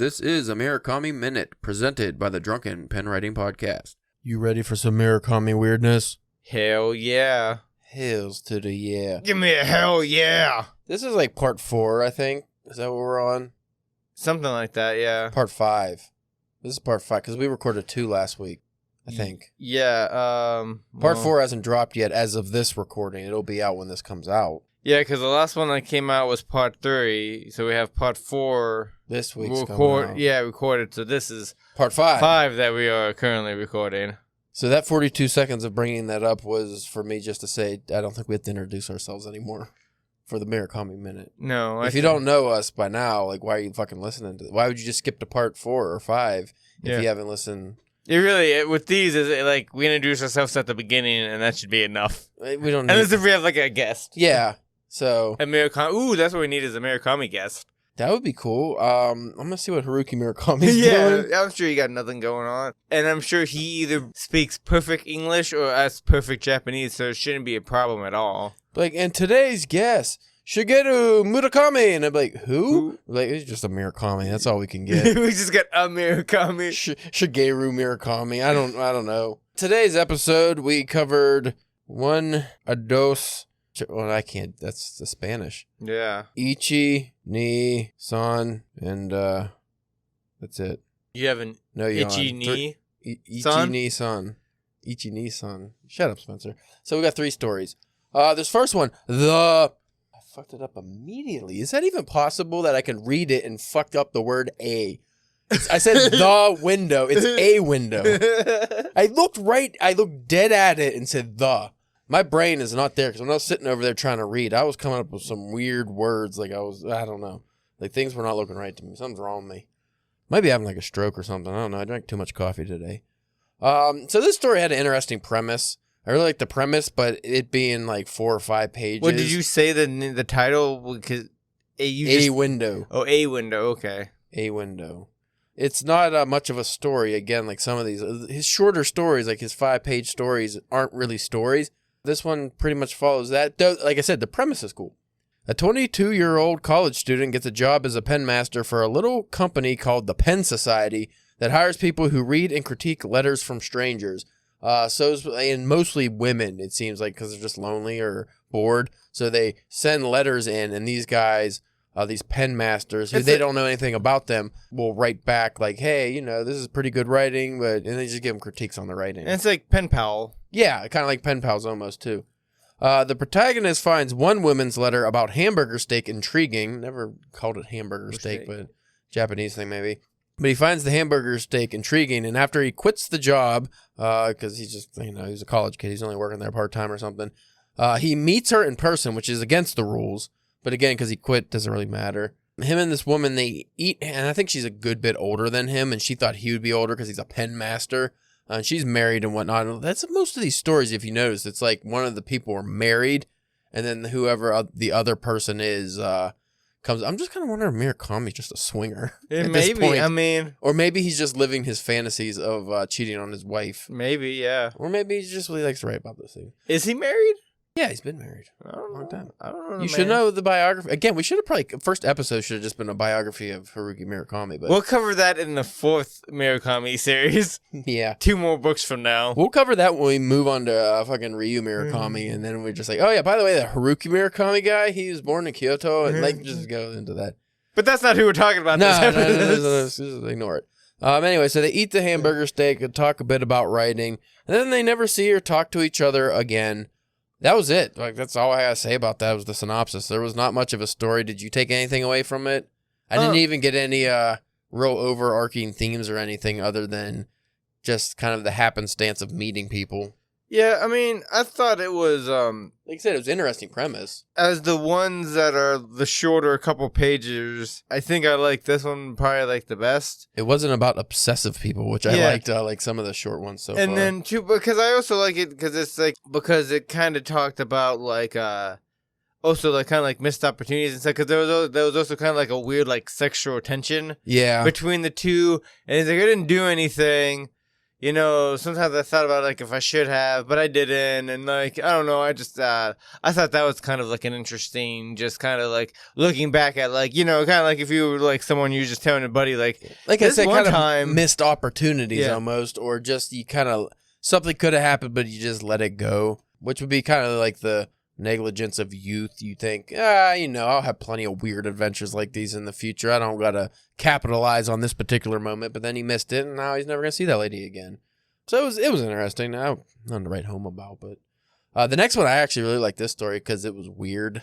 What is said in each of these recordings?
This is a Murakami Minute, presented by the Drunken Pen Writing Podcast. You ready for some Murakami weirdness? Hell yeah. Hells to the yeah. Give me a hell yeah. This is like part 4, I think. Is that what we're on? Something like that, yeah. Part 5. This is part 5, because we recorded 2 last week, I think. Yeah, Part 4 hasn't dropped yet as of this recording. It'll be out when this comes out. Yeah, because the last one that came out was part 3, so we have part 4. This week's coming out. Yeah, recorded, so this is part 5. 5 that we are currently recording. So that 42 seconds of bringing that up was for me just to say, I don't think we have to introduce ourselves anymore for the Murakami Minute. No. If you don't know us by now, like, why are you fucking listening to it? Why would you just skip to part 4 or 5 if you haven't listened? With these, is like, we introduce ourselves at the beginning, and that should be enough. We don't need... Unless if we have, like, a guest. Yeah, so... A Murakami... Ooh, that's what we need is a Murakami guest. That would be cool. I'm going to see what Haruki Murakami's doing. Yeah, I'm sure he got nothing going on. And I'm sure he either speaks perfect English or has perfect Japanese, so it shouldn't be a problem at all. Like, and today's guest, Shigeru Murakami. And I'm like, who? Like, it's just a Murakami. That's all we can get. We just got a Murakami. Shigeru Murakami. I don't know. Today's episode, we covered dos... Well, I can't. That's the Spanish. Yeah. Ichi, ni, san, and that's it. You have an Ichi ni Ichi ni san. Ichi ni san. Shut up, Spencer. So we got 3 stories. This first one, I fucked it up immediately. Is that even possible that I can read it and fucked up the word a? I said the window. It's a window. I looked dead at it and said the. My brain is not there because when I was sitting over there trying to read, I was coming up with some weird words. Like I don't know. Like things were not looking right to me. Something's wrong with me. Might be having like a stroke or something. I don't know. I drank too much coffee today. So this story had an interesting premise. I really like the premise, but it being like 4 or 5 pages. What did you say the title? Because a window. Oh, a window. Okay. A window. It's not much of a story. Again, like some of these, his shorter stories, like his 5-page stories, aren't really stories. This one pretty much follows that. Though, like I said, the premise is cool. A 22-year-old college student gets a job as a pen master for a little company called the Pen Society that hires people who read and critique letters from strangers. And mostly women, it seems like, because they're just lonely or bored. So they send letters in, and these guys, these pen masters, who they don't know anything about them, will write back like, hey, this is pretty good writing, and they just give them critiques on the writing. And it's like pen pal. Yeah, kind of like pen pals almost, too. The protagonist finds one woman's letter about hamburger steak intriguing. Never called it hamburger steak, but Japanese thing maybe. But he finds the hamburger steak intriguing, and after he quits the job, because he's just, he's a college kid, he's only working there part-time or something, he meets her in person, which is against the rules. But again, because he quit, doesn't really matter. Him and this woman, they eat, and I think she's a good bit older than him, and she thought he would be older because he's a pen master. And she's married and whatnot. That's most of these stories, if you notice. It's like one of the people are married, and then whoever the other person is comes. I'm just kind of wondering if Murakami's just a swinger at this point. Or maybe he's just living his fantasies of cheating on his wife. Maybe, yeah. Or maybe he just really likes to write about this thing. Is he married? Yeah, he's been married a long time. I don't know. You should know the biography. Again, we should have probably, first episode should have just been a biography of Haruki Murakami. But we'll cover that in the 4th Murakami series. Yeah. 2 more books from now. We'll cover that when we move on to fucking Ryu Murakami. And then we're just like, oh yeah, by the way, the Haruki Murakami guy, he was born in Kyoto. And just go into that. But that's not who we're talking about. No, just ignore it. Anyway, so they eat the hamburger steak and talk a bit about writing. And then they never see or talk to each other again. That was it. Like, that's all I gotta say about that was the synopsis. There was not much of a story. Did you take anything away from it? I didn't even get any real overarching themes or anything other than just kind of the happenstance of meeting people. Yeah, I mean, I thought it was, like I said, it was an interesting premise. As the ones that are the shorter couple pages, I think I like this one probably like the best. It wasn't about obsessive people, which I liked, like some of the short ones so far. And then, too, because I also like it because it's like, because it kind of talked about like, also like kind of like missed opportunities and stuff, because there was also kind of like a weird like sexual tension between the two, and it's like I didn't do anything. sometimes I thought about like if I should have, but I didn't, and like I don't know, I just I thought that was kind of like an interesting, just kind of like looking back at like kind of like if you were like someone you just telling a buddy like I said, one kind time of missed opportunities almost, or just you kind of something could have happened, but you just let it go, which would be kind of like the negligence of youth. You think, I'll have plenty of weird adventures like these in the future. I don't gotta capitalize on this particular moment. But then he missed it, and now he's never gonna see that lady again. So it was interesting. Nothing to write home about. But the next one, I actually really like this story because it was weird.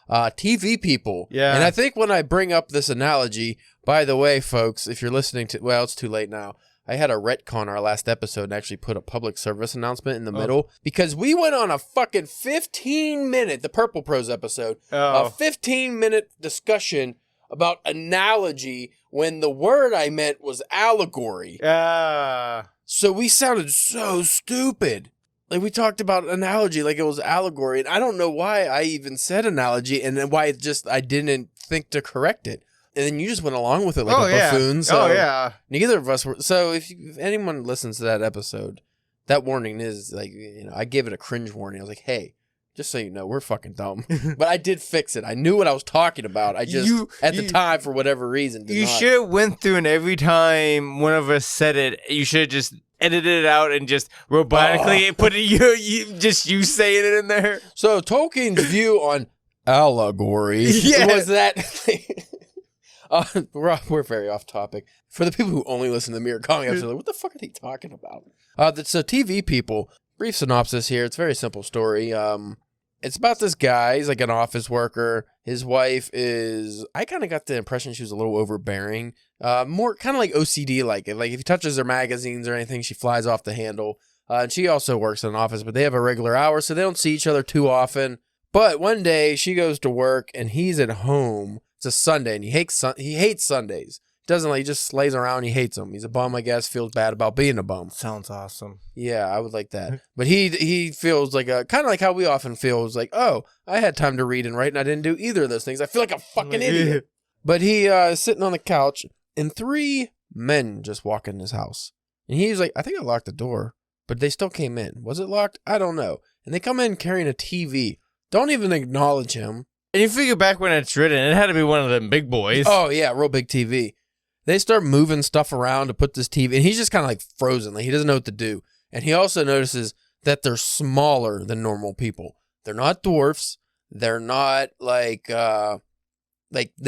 TV people. Yeah. And I think when I bring up this analogy, by the way, folks, if you're listening to, well, it's too late now. I had a retcon our last episode and actually put a public service announcement in the middle because we went on a fucking 15-minute, the Purple Pros episode, a 15-minute discussion about analogy when the word I meant was allegory. So we sounded so stupid. Like we talked about analogy like it was allegory, and I don't know why I even said analogy and then why I didn't think to correct it. And then you just went along with it like a buffoon. So neither of us were. So if anyone listens to that episode, that warning is like, I gave it a cringe warning. I was like, hey, just so you know, we're fucking dumb. But I did fix it. I knew what I was talking about. I just, at the time, for whatever reason, you should have went through and every time one of us said it, you should have just edited it out and just robotically put it, you saying it in there. So Tolkien's view on allegory was that... we're very off topic. For the people who only listen to the Murakami episode, like, what the fuck are they talking about? So TV people, brief synopsis here. It's a very simple story. It's about this guy. He's like an office worker. His wife is, I kind of got the impression she was a little overbearing. More kind of like OCD like it. Like if he touches her magazines or anything, she flies off the handle. And she also works in an office, but they have a regular hour, so they don't see each other too often. But one day she goes to work and he's at home. It's a Sunday, and he hates Sundays. He just lays around. He hates them. He's a bum, I guess. Feels bad about being a bum. Sounds awesome. Yeah, I would like that. But he feels like kind of like how we often feel. Is like, oh, I had time to read and write, and I didn't do either of those things. I feel like a fucking idiot. But he is sitting on the couch, and 3 men just walk in his house, and he's like, I think I locked the door, but they still came in. Was it locked? I don't know. And they come in carrying a TV. Don't even acknowledge him. And you figure back when it's written, it had to be one of them big boys. Oh, yeah, real big TV. They start moving stuff around to put this TV, and he's just kind of like frozen. Like he doesn't know what to do. And he also notices that they're smaller than normal people. They're not dwarfs. They're not like they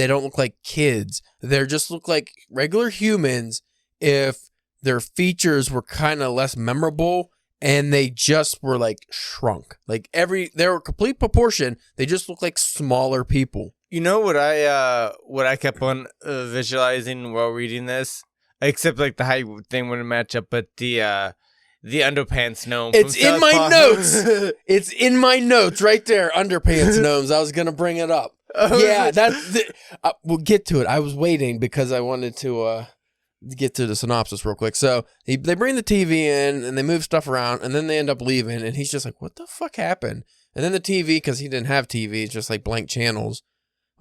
don't look like kids. They just look like regular humans if their features were kind of less memorable. And they just were like shrunk. Like they were complete proportion. They just look like smaller people. You know what I kept on visualizing while reading this? Except like the height thing wouldn't match up, but the underpants gnome. It's in my notes. It's in my notes right there. Underpants gnomes. I was gonna bring it up. We'll get to it. I was waiting because I wanted to get to the synopsis real quick. So they bring the TV in and they move stuff around and then they end up leaving and he's just like, what the fuck happened? And then the TV, because he didn't have TV, it's just like blank channels.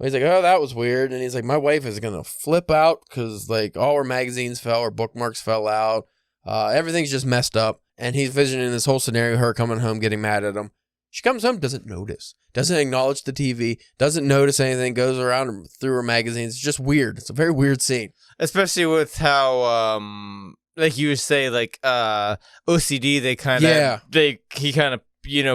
He's like, oh, that was weird. And he's like, my wife is going to flip out because like all her magazines fell, her bookmarks fell out. Everything's just messed up. And he's visioning this whole scenario, her coming home, getting mad at him. She comes home, doesn't notice, doesn't acknowledge the TV, doesn't notice anything, goes around through her magazines. It's just weird. It's a very weird scene. Especially with how, like you would say, like OCD, they kind of, he kind of,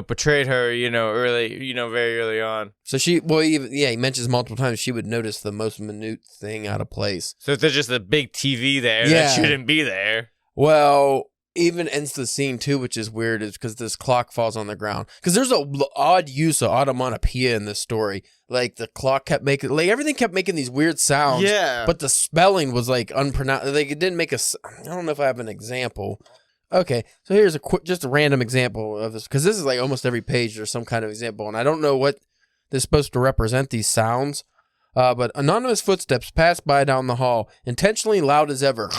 portrayed her, early, very early on. So he mentions multiple times she would notice the most minute thing out of place. So if there's just a big TV there that shouldn't be there. Well, even ends the scene too, which is weird, is because this clock falls on the ground. Because there's a odd use of onomatopoeia in this story. Like the clock kept making, like everything kept making these weird sounds. Yeah. But the spelling was like unpronounced. Like it didn't make I don't know if I have an example. Okay, so here's just a random example of this, because this is like almost every page there's some kind of example, and I don't know what this is supposed to represent, these sounds. But anonymous footsteps pass by down the hall, intentionally loud as ever.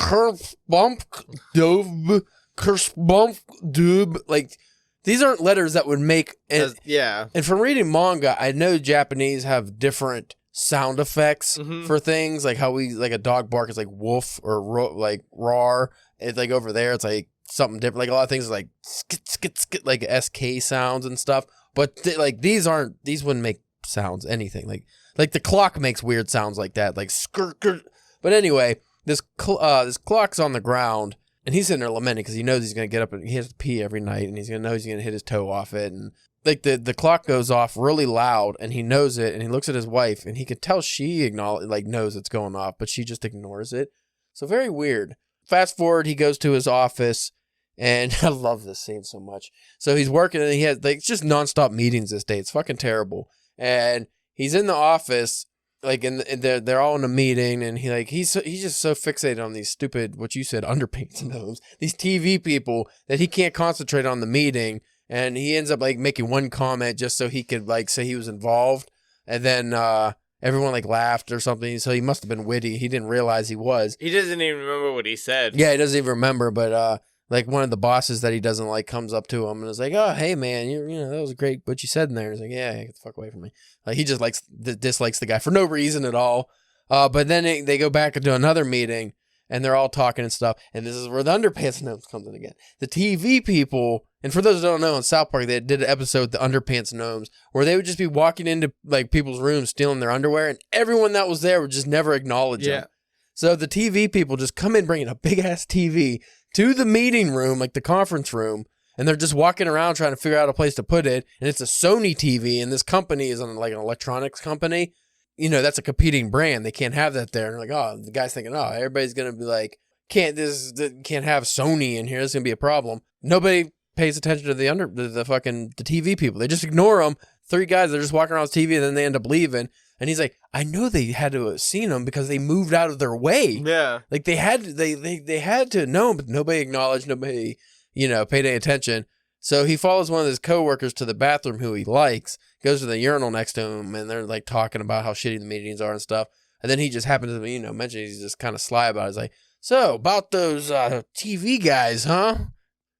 Like these aren't letters that would make and from reading manga, I know Japanese have different sound effects for things, like how we like a dog bark is like woof or like roar, It's like over there, it's like something different. Like a lot of things are like skit, skit, skit, like SK sounds and stuff. But like these wouldn't make sounds anything. Like the clock makes weird sounds like that, like skirt. But anyway, this clock's on the ground, and he's sitting there lamenting because he knows he's gonna get up and he has to pee every night, and he's gonna hit his toe off it, and like the clock goes off really loud, and he knows it, and he looks at his wife, and he could tell she knows it's going off, but she just ignores it. So very weird. Fast forward, he goes to his office, and I love this scene so much. So he's working, and he has like just nonstop meetings this day. It's fucking terrible. And he's in the office, like, and they're all in a meeting, and he's just so fixated on these stupid, what you said, underpants gnomes, these TV people, that he can't concentrate on the meeting, and he ends up like making one comment just so he could like say he was involved, and then everyone like laughed or something, so he must have been witty. He didn't realize he was. He doesn't even remember what he said. Yeah, he doesn't even remember, but like one of the bosses that he doesn't like comes up to him and is like, "Oh, hey man, you know that was great what you said in there." He's like, "Yeah, get the fuck away from me." Like he just dislikes the guy for no reason at all. But then they go back into another meeting, and they're all talking and stuff. And this is where the underpants gnomes comes in again. The TV people, and for those who don't know, in South Park they did an episode, the underpants gnomes, where they would just be walking into like people's rooms stealing their underwear, and everyone that was there would just never acknowledge them. So the TV people just come in bringing a big ass TV to the meeting room, like the conference room, and they're just walking around trying to figure out a place to put it. And it's a Sony TV, and this company is like an electronics company. You know, that's a competing brand. They can't have that there. And they're like, oh, the guy's thinking, oh, everybody's gonna be like, can't have Sony in here. It's gonna be a problem. Nobody pays attention to the TV people. They just ignore them. 3 guys, they're just walking around with TV, and then they end up leaving. And he's like, I know they had to have seen him because they moved out of their way. Yeah. Like they had to know, but nobody acknowledged, nobody, paid any attention. So he follows one of his coworkers to the bathroom who he likes, goes to the urinal next to him, and they're like talking about how shitty the meetings are and stuff. And then he just happens to, mention he's just kind of sly about it. He's like, so about those TV guys, huh?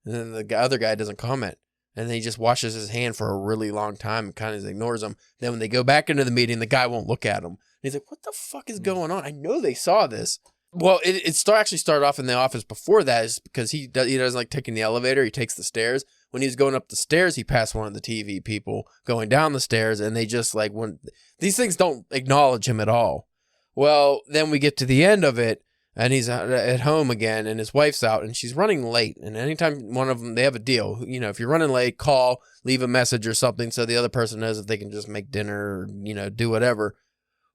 And then the other guy doesn't comment. And then he just washes his hand for a really long time and kind of ignores him. Then when they go back into the meeting, the guy won't look at him. And he's like, what the fuck is going on? I know they saw this. Well, it actually started off in the office before that, is because he doesn't like taking the elevator. He takes the stairs. When he was going up the stairs, he passed one of the TV people going down the stairs, and they just like, when these things don't acknowledge him at all. Well, then we get to the end of it, and he's at home again, and his wife's out, and she's running late. And anytime one of them, they have a deal. If you're running late, call, leave a message or something so the other person knows if they can just make dinner or, do whatever.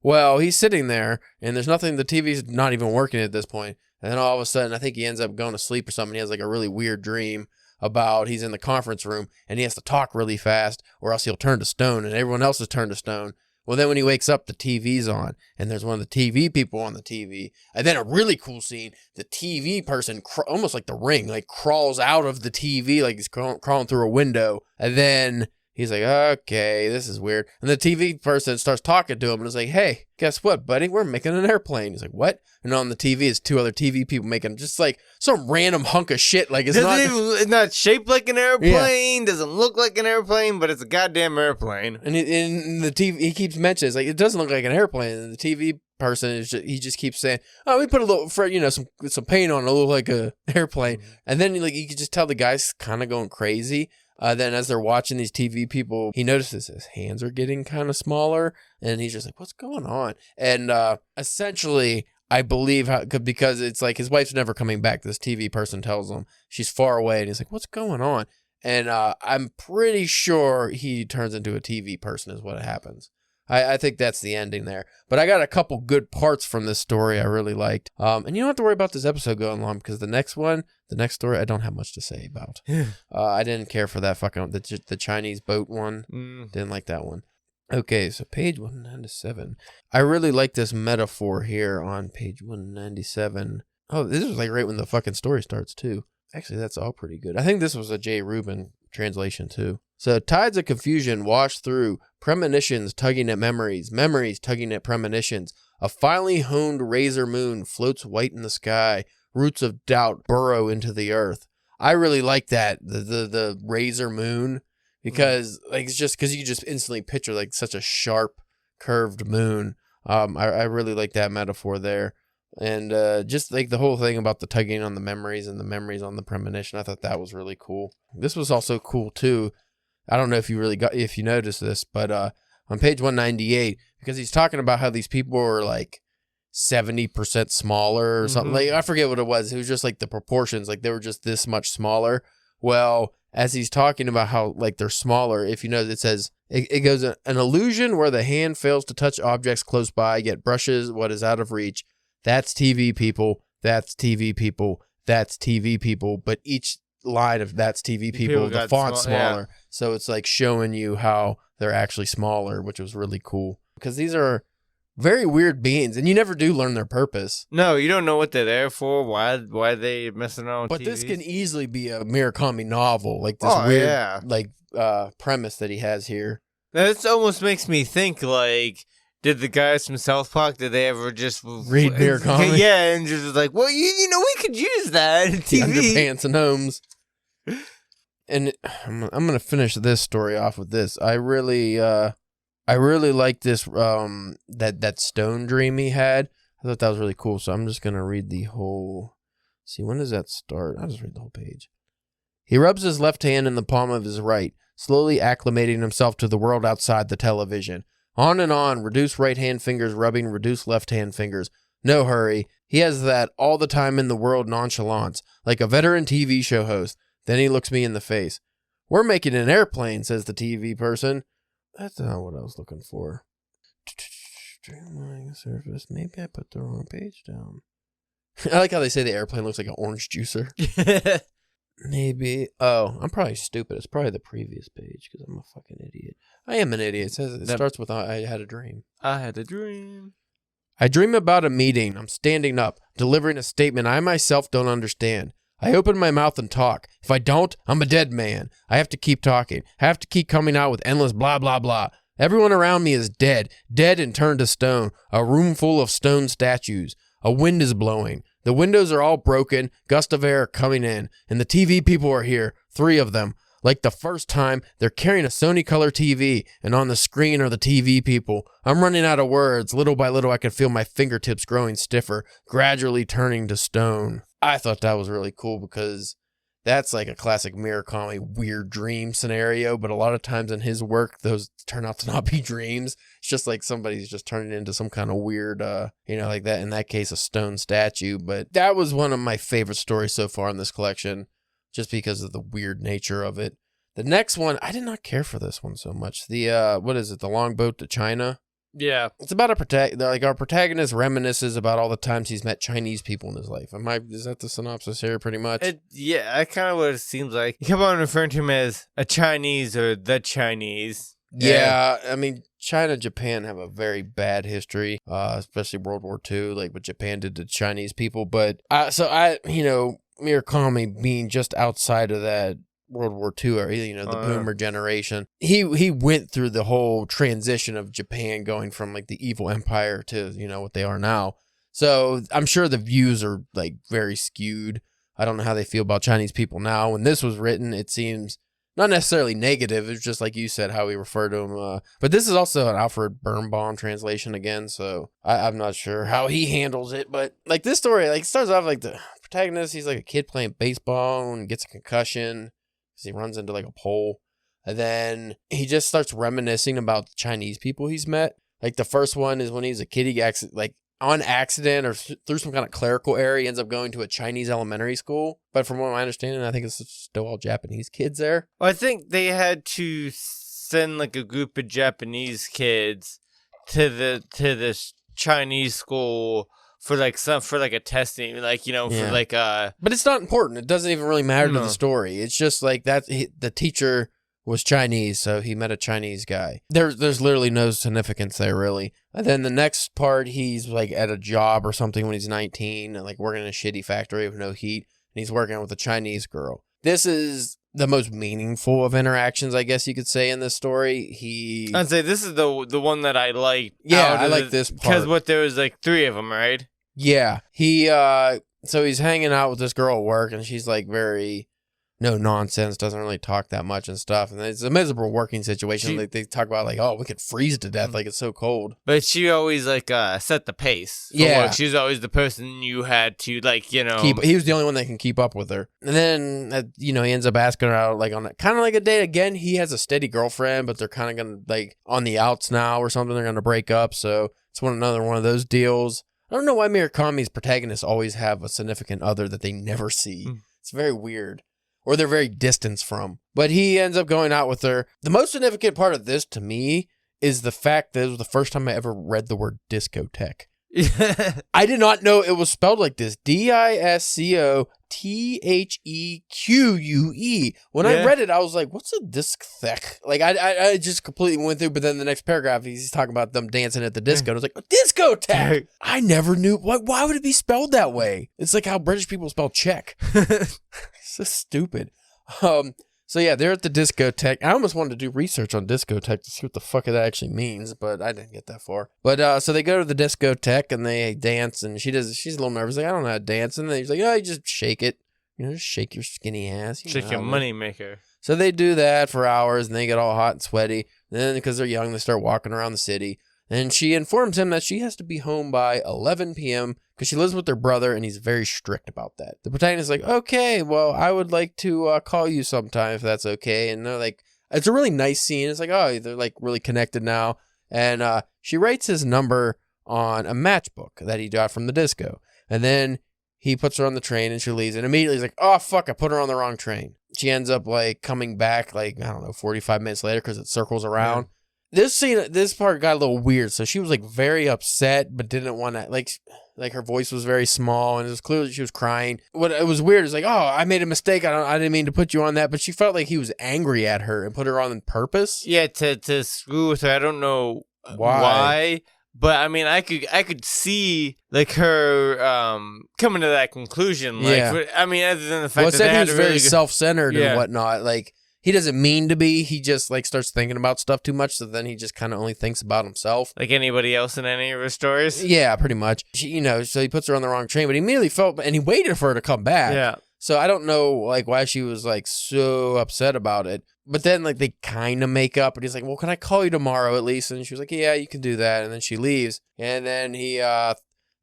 Well, he's sitting there, and there's nothing. The TV's not even working at this point. And then all of a sudden, I think he ends up going to sleep or something. He has like a really weird dream about he's in the conference room, and he has to talk really fast, or else he'll turn to stone, and everyone else is turned to stone. Well, then when he wakes up, the TV's on, and there's one of the TV people on the TV. And then a really cool scene, the TV person, almost like the Ring, like crawls out of the TV, like he's crawling through a window. And then he's like, okay, this is weird. And the TV person starts talking to him and is like, hey, guess what, buddy? We're making an airplane. He's like, what? And on the TV is 2 other TV people making just like some random hunk of shit. Like it's not shaped like an airplane, doesn't look like an airplane, but it's a goddamn airplane. And in the TV, he keeps mentioning, it's like, it doesn't look like an airplane. And the TV person he just keeps saying, oh, we put a little, some paint on it, a little like a airplane. Mm-hmm. And then like you can just tell the guy's kind of going crazy. Then as they're watching these TV people, he notices his hands are getting kind of smaller, and he's just like, what's going on? And essentially, I believe because it's like his wife's never coming back. This TV person tells him she's far away, and he's like, what's going on? And I'm pretty sure he turns into a TV person is what happens. I think that's the ending there. But I got a couple good parts from this story I really liked. And you don't have to worry about this episode going long, because the next story, I don't have much to say about. I didn't care for that fucking, the Chinese boat one. Didn't like that one. Okay, so page 197. I really like this metaphor here on page 197. Oh, this was like right when the fucking story starts too. Actually, that's all pretty good. I think this was a J. Rubin translation too. So tides of confusion wash through, premonitions tugging at memories, memories tugging at premonitions. A finely honed razor moon floats white in the sky. Roots of doubt burrow into the earth. I really like that, the razor moon, because like it's just because you just instantly picture like such a sharp, curved moon. I really like that metaphor there. And just like the whole thing about the tugging on the memories and the memories on the premonition, I thought that was really cool. This was also cool too. I don't know if you noticed this, but on page 198, because he's talking about how these people were like 70% smaller or something. Like, I forget what it was. It was just like the proportions, like they were just this much smaller. Well, as he's talking about how like they're smaller, if you know, it says it goes an illusion where the hand fails to touch objects close by, yet brushes what is out of reach. That's TV people. That's TV people. That's TV people. But each line of that's TV people, the font's smaller. Yeah. So it's like showing you how they're actually smaller, which was really cool. Because these are very weird beings, and you never do learn their purpose. No, you don't know what they're there for, why they messing around with But TVs. this can easily be a Murakami novel, like this weird premise that he has here. This almost makes me think, like, did the guys from South Park, did they ever just read Murakami? Yeah, and just like, well, you know, we could use that in TV. Underpants and Homes. And I'm going to finish this story off with this. I really like this, that stone dream he had. I thought that was really cool. So I'm just going to read the whole, see, when does that start? I'll just read the whole page. He rubs his left hand in the palm of his right, slowly acclimating himself to the world outside the television. On and on, reduced right hand fingers rubbing reduced left hand fingers. No hurry. He has that all the time in the world nonchalance, like a veteran TV show host. Then he looks me in the face. We're making an airplane, says the TV person. That's not what I was looking for. Streamlining surface. Maybe I put the wrong page down. I like how they say the airplane looks like an orange juicer. Maybe. Oh, I'm probably stupid. It's probably the previous page because I'm a fucking idiot. I am an idiot. It says it starts with I had a dream. I had a dream. I dream about a meeting. I'm standing up, delivering a statement I myself don't understand. I open my mouth and talk. If I don't, I'm a dead man. I have to keep talking. I have to keep coming out with endless blah, blah, blah. Everyone around me is dead and turned to stone. A room full of stone statues. A wind is blowing. The windows are all broken. Gusts of air are coming in. And the TV people are here. 3 of them. Like the first time, they're carrying a Sony Color TV, and on the screen are the TV people. I'm running out of words. Little by little, I can feel my fingertips growing stiffer, gradually turning to stone. I thought that was really cool because that's like a classic Murakami weird dream scenario, but a lot of times in his work, those turn out to not be dreams. It's just like somebody's just turning into some kind of weird, like that, in that case, a stone statue. But that was one of my favorite stories so far in this collection, just because of the weird nature of it. The next one, I did not care for this one so much. The, what is it? The Longboat to China? Yeah. It's about our protagonist reminisces about all the times he's met Chinese people in his life. Is that the synopsis here pretty much? That's kind of what it seems like. You keep on referring to him as a Chinese or the Chinese. Yeah, I mean, China and Japan have a very bad history, especially World War II, like what Japan did to Chinese people. But, Murakami being just outside of that World War II area, the boomer generation. He went through the whole transition of Japan going from like the evil empire to, what they are now. So I'm sure the views are like very skewed. I don't know how they feel about Chinese people now. When this was written, it seems not necessarily negative. It's just like you said, how we refer to him. But this is also an Alfred Birnbaum translation again. So I'm not sure how he handles it. But like this story, like starts off like the protagonist, he's like a kid playing baseball and gets a concussion. He runs into like a pole, and then he just starts reminiscing about the Chinese people he's met. Like the first one is when he's a kid, he like on accident or through some kind of clerical error, he ends up going to a Chinese elementary school. But from what I understand, I think it's still all Japanese kids there. Well, I think they had to send like a group of Japanese kids to this Chinese school for a testing, But it's not important. It doesn't even really matter to the story. It's just like that the teacher was Chinese, so he met a Chinese guy. There's literally no significance there, really. And then the next part, he's like at a job or something when he's 19, and like working in a shitty factory with no heat, and he's working with a Chinese girl. This is the most meaningful of interactions, I guess you could say, in this story. I'd say this is the one that I liked. Yeah, I like this part. Because there was like 3 of them, right? Yeah, so he's hanging out with this girl at work, and she's like very no nonsense, doesn't really talk that much and stuff. And it's a miserable working situation. Like they talk about like, oh, we could freeze to death, like it's so cold. But she always like set the pace. Yeah, she's always the person you had to like, you know, he was the only one that can keep up with her. And then he ends up asking her out like on kind of like a date again. He has a steady girlfriend, but they're kind of gonna like on the outs now or something. They're gonna break up, so it's another one of those deals. I don't know why Murakami's protagonists always have a significant other that they never see. It's very weird. Or they're very distant from. But he ends up going out with her. The most significant part of this to me is the fact that it was the first time I ever read the word discotheque. I did not know it was spelled like this. Discotheque. When I read it, I was like, what's a discotheque? Like, I just completely went through, but then the next paragraph, he's talking about them dancing at the disco. And I was like, a discotheque! I never knew. Why would it be spelled that way? It's like how British people spell check. It's so stupid. So yeah, they're at the discotheque. I almost wanted to do research on discotheque to see what the fuck that actually means, but I didn't get that far. But so they go to the discotheque and they dance, and she's a little nervous, like I don't know how to dance, and then he's like, oh, you just shake it, just shake your skinny ass, shake your money maker. So they do that for hours, and they get all hot and sweaty. And then because they're young, they start walking around the city. And she informs him that she has to be home by 11 p.m. because she lives with her brother, and he's very strict about that. The protagonist is like, okay, well, I would like to call you sometime if that's okay. And they're like, it's a really nice scene. It's like, oh, they're like really connected now. And she writes his number on a matchbook that he got from the disco. And then he puts her on the train, and she leaves. And immediately he's like, oh, fuck, I put her on the wrong train. She ends up like coming back like, I don't know, 45 minutes later because it circles around. Yeah. This part got a little weird. So she was like very upset, but didn't want to like her voice was very small, and it was clear that she was crying. What it was weird is like, oh, I made a mistake. I didn't mean to put you on that, but she felt like he was angry at her and put her on purpose. Yeah, to screw with her. I don't know why, but I mean, I could see like her coming to that conclusion. Like, yeah. I mean, other than the fact that he was very self-centered and whatnot, like. He doesn't mean to be. He just like starts thinking about stuff too much. So then he just kind of only thinks about himself. Like anybody else in any of his stories? Yeah, pretty much. So he puts her on the wrong train, but he immediately and he waited for her to come back. Yeah. So I don't know like why she was like so upset about it. But then like they kind of make up, and he's like, well, can I call you tomorrow at least? And she was like, yeah, you can do that. And then she leaves. And then he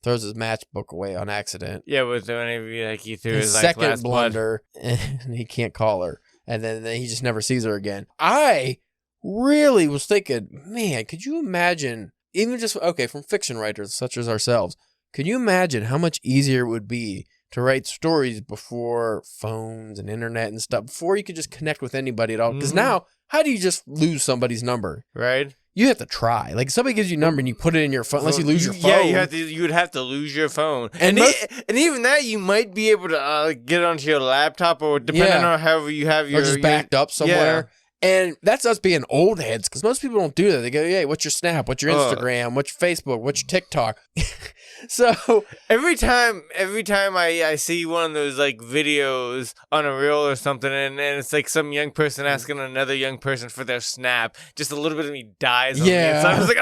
throws his matchbook away on accident. Yeah, was there any like he threw his second last blunder, and he can't call her. And then he just never sees her again. I really was thinking, man, could you imagine, even just, okay, from fiction writers such as ourselves, could you imagine how much easier it would be to write stories before phones and internet and stuff, before you could just connect with anybody at all? Because now, how do you just lose somebody's number? Right. You have to try. Like, somebody gives you a number and you put it in your phone, unless you lose your phone. Yeah, you would have to lose your phone. And even that, you might be able to get onto your laptop, or depending on however you have your... Or just backed up somewhere. Yeah. And that's us being old heads, because most people don't do that. They go, hey, what's your Snap? What's your Instagram? What's your Facebook? What's your TikTok? So every time I see one of those like videos on a reel or something, and it's like some young person asking another young person for their Snap, just a little bit of me dies on the inside. I was like,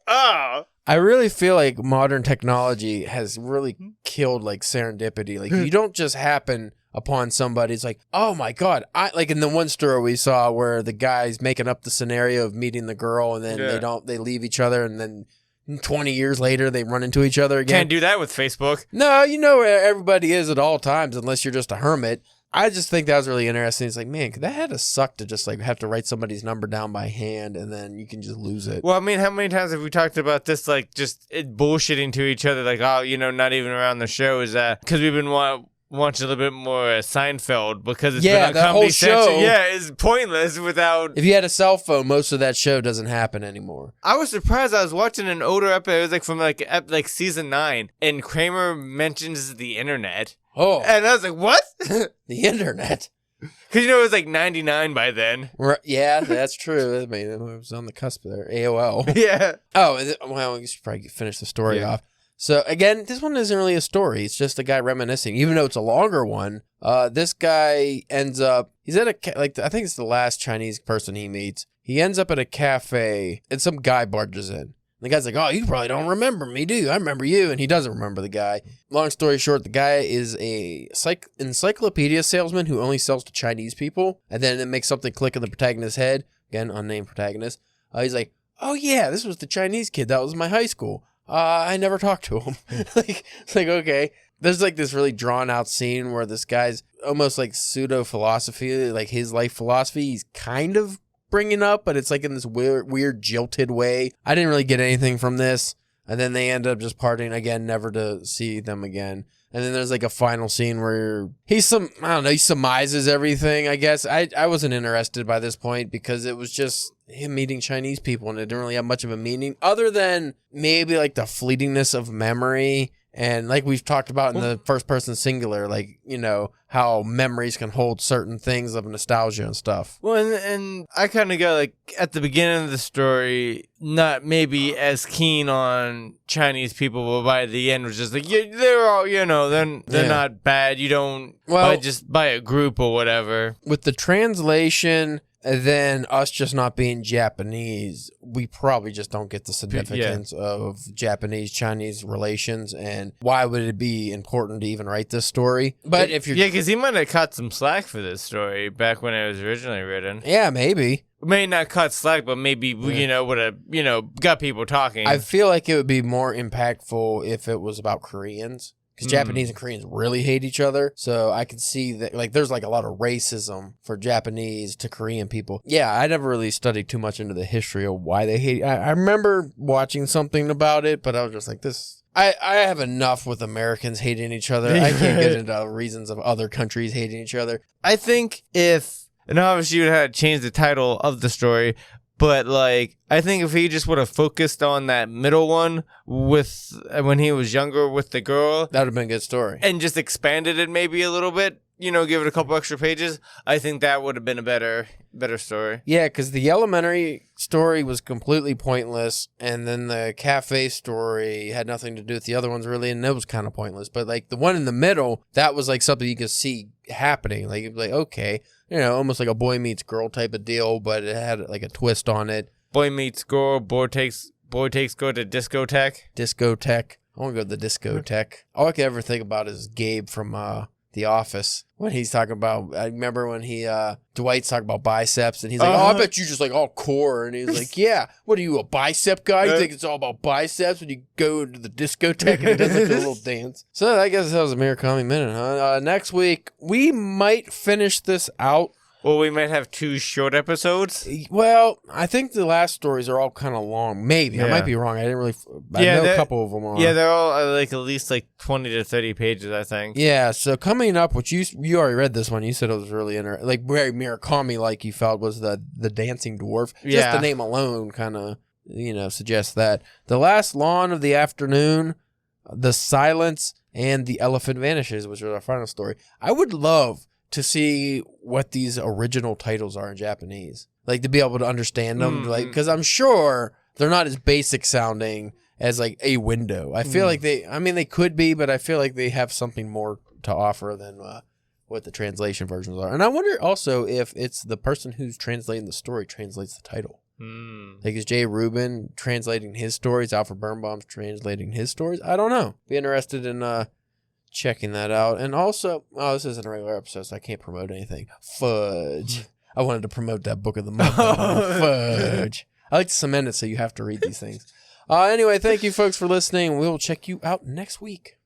oh. I really feel like modern technology has really killed like serendipity. Like you don't just happen upon somebody. It's like, oh my God. Like in the one story we saw where the guy's making up the scenario of meeting the girl, and then they leave each other, and then 20 years later they run into each other again. Can't do that with Facebook. No, you know where everybody is at all times, unless you're just a hermit. I just think that was really interesting. It's like, man, that had to suck to just like have to write somebody's number down by hand, and then you can just lose it. Well, I mean, how many times have we talked about this, like just bullshitting to each other, like, oh, not even around the show, is that because we've been watching a little bit more Seinfeld, because it's been on that Comedy whole show. Central. Yeah, it's pointless without... If you had a cell phone, most of that show doesn't happen anymore. I was surprised. I was watching an older episode. It was like from like season 9, and Kramer mentions the internet. Oh. And I was like, what? The internet? Because it was like 99 by then. Yeah, that's true. I mean, it was on the cusp there. AOL. Yeah. Oh, well, you should probably finish the story off. So, again, this one isn't really a story. It's just a guy reminiscing. Even though it's a longer one, this guy ends up... He's at I think it's the last Chinese person he meets. He ends up at a cafe, and some guy barges in. The guy's like, oh, you probably don't remember me, do you? I remember you. And he doesn't remember the guy. Long story short, the guy is a encyclopedia salesman who only sells to Chinese people. And then it makes something click in the protagonist's head. Again, unnamed protagonist. He's like, oh, yeah, this was the Chinese kid. That was my high school. I never talked to him. It's like, okay. There's like this really drawn out scene where this guy's almost like pseudo philosophy, like his life philosophy. He's kind of bringing up, but it's like in this weird jilted way. I didn't really get anything from this, and then they end up just parting again, never to see them again. And then there's like a final scene where he surmises everything, I guess. I wasn't interested by this point because it was just him meeting Chinese people, and it didn't really have much of a meaning other than maybe like the fleetingness of memory. And like we've talked about in the first person singular, like, you know, how memories can hold certain things of nostalgia and stuff. Well, and I kind of got like at the beginning of the story, not maybe as keen on Chinese people, but by the end was just like, yeah, they're all, you know, they're not bad. You don't just buy a group or whatever. With the translation, and then us just not being Japanese, we probably just don't get the significance of Japanese-Chinese relations, and why would it be important to even write this story? But if you're... Yeah, because he might have caught some slack for this story back when it was originally written. Yeah, maybe. May not cut slack, but maybe, you know, would have, you know, got people talking. I feel like it would be more impactful if it was about Koreans. Because Japanese and Koreans really hate each other. So I could see that, like, there's like a lot of racism for Japanese to Korean people. Yeah, I never really studied too much into the history of why they hate. I remember watching something about it, but I was just like, I have enough with Americans hating each other. I can't get into reasons of other countries hating each other. I think and obviously you would have changed the title of the story, but, like, I think if he just would have focused on that middle one with when he was younger with the girl. That would have been a good story. And just expanded it maybe a little bit, you know, give it a couple extra pages, I think that would have been a better story. Yeah, because the elementary story was completely pointless, and then the cafe story had nothing to do with the other ones, really, and it was kind of pointless. But, like, the one in the middle, that was, like, something you could see happening. Like, you'd be like, okay, you know, almost like a boy meets girl type of deal, but it had, like, a twist on it. Boy meets girl, boy takes girl to discotheque. Discotheque. I want to go to the discotheque. All I can ever think about is Gabe from The Office. When he's talking about, I remember when Dwight's talking about biceps, and he's like, oh, I bet you just like all core. And he's like, yeah, what are you, a bicep guy? You think it's all about biceps when you go to the discotheque and he does like a little dance? So I guess that was a Murakami minute, huh? Next week, we might finish this out. Well, we might have 2 short episodes. Well, I think the last stories are all kind of long. Maybe. I might be wrong. I didn't really... I know a couple of them are. Yeah, they're all like at least like 20 to 30 pages, I think. Yeah, so coming up, which you already read this one. You said it was really like very Murakami-like you felt was the dancing dwarf. Just the name alone kind of, you know, suggests that. The Last Lawn of the Afternoon, The Silence, and The Elephant Vanishes, which was our final story. I would love to see what these original titles are in Japanese, like to be able to understand them, like, because I'm sure they're not as basic sounding as like A Window. I feel like they could be, but I feel like they have something more to offer than what the translation versions are. And I wonder also if it's the person who's translating the story translates the title. Like, is Jay Rubin translating his stories? Alfred Birnbaum's translating his stories? I don't know. Be interested in checking that out. And also, this isn't a regular episode, so I can't promote anything. Fudge. I wanted to promote that book of the month. Fudge. I like to cement it so you have to read these things. Anyway, thank you folks for listening. We'll check you out next week.